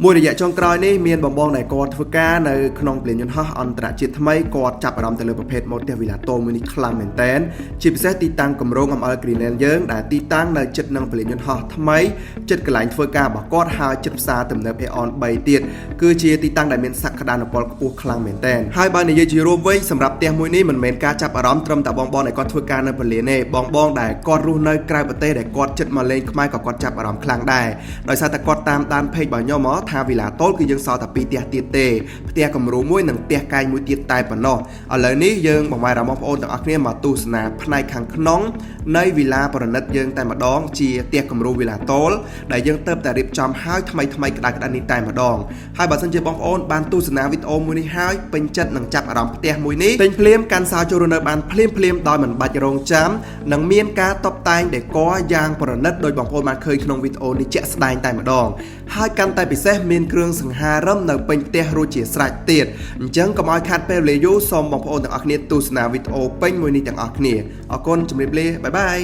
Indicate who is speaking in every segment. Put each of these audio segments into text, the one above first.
Speaker 1: មួយរយៈចុងក្រោយនេះមានបងបងដែលគាត់ធ្វើការនៅក្នុងពលានយន្តហោះអន្តរជាតិថ្មីគាត់ចាប់អារម្មណ៍ទៅលើប្រភេទម៉ូទ័សវីឡាតូមួយនេះខ្លាំងមែនទែនជាពិសេសទីតាំងគម្រោង ML Greenland យើងដែលទីតាំងនៅជិតនឹងពលានយន្តហោះថ្មីជិតកន្លែងធ្វើការរបស់គាត់ហើយជិតផ្សារទំនើប Aeon 3 ទៀតគឺជាទីតាំងដែលមានសក្តានុពលខ្ពស់ខ្លាំងមែនទែនហើយបើនិយាយជារួមវិញសម្រាប់ផ្ទះមួយនេះមិនមែនការចាប់អារម្មណ៍ត្រឹមតែបងបងដែលគាត់ធ្វើការនៅពលានទេបងបងដែលគាត់រស់នៅក្រៅប្រទេសដែលគាត់ជិតមកលេងខ្មែរក៏គាត់ចាប់អារម្មណ៍ខ្លាំងដែរដោយសារតែគាត់តាមដាន page របស់ខ្ញុំមកថាវីឡាតូលយើងសល់តែ2ផ្ទះទៀតទេផ្ទះគំរូមួយនិងផ្ទះកាយមួយទៀតតែប៉ុណ្ណោះឥឡូវនេះយើងបង្វែរបងប្អូនទាំងអស់គ្នាមកទស្សនាផ្នែកខាងក្នុងនៃវីឡាប្រណិតយើងតែម្ដងជាផ្ទះគំរូវីឡាតូលដែលយើងទៅតែរៀបចំឲ្យថ្មីក្តៅនេះតែម្ដងហើយបើសិនជាបងប្អូនបានទស្សនាវីដេអូមួយនេះហើយពេញចិត្តនឹងចាប់អារម្មណ៍ផ្ទះមួយនេះពេញភ្លាមកាន់សោចូលនៅបានភ្លាមដោយមិនបាច់រងចាំនិងមានការតុបតែងដេក័រយ៉ាងប្រណិតដោយបងប្អូនបានឃើញក្នុងវីដេអូនេះជាក់ស្ដែងតែម្ដងហើយកាន់តែពិសេសមានគ្រឿងសង្ហារឹមនៅពេញផ្ទះរួចជាស្រេចទៀតអញ្ចឹងកុំឲ្យខាតពេលវេលាយូរសូមបងប្អូនទាំងអស់គ្នាទស្សនាវីដេអូពេញមួយនេះទាំងអស់គ្នាអរគុណជម្រាបលាបាយបាយ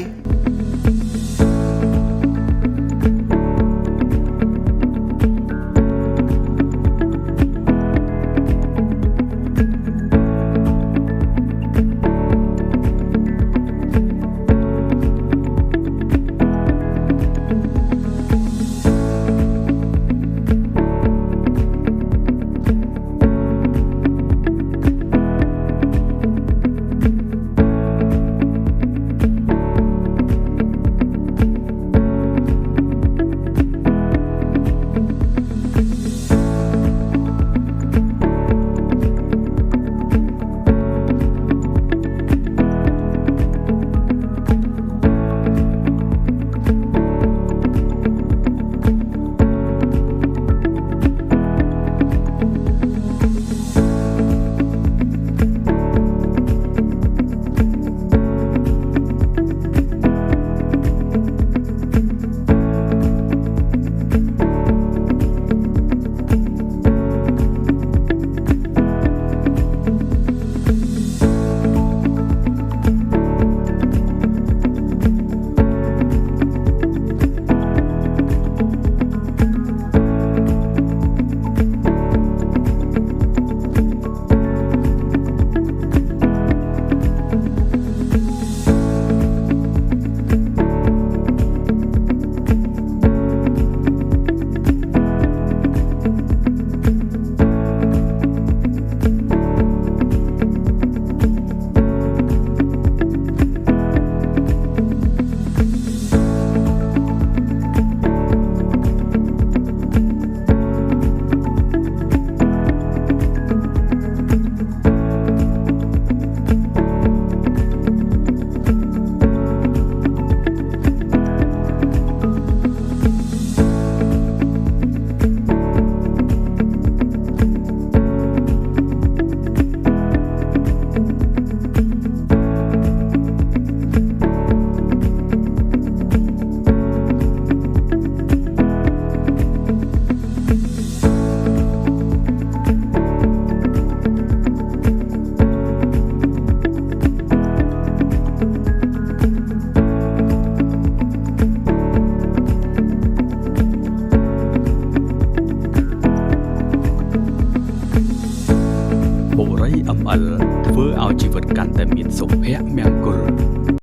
Speaker 2: បុរី ML ធ្វើឲ្យជីវិតកាន់តែមានសុភមង្គល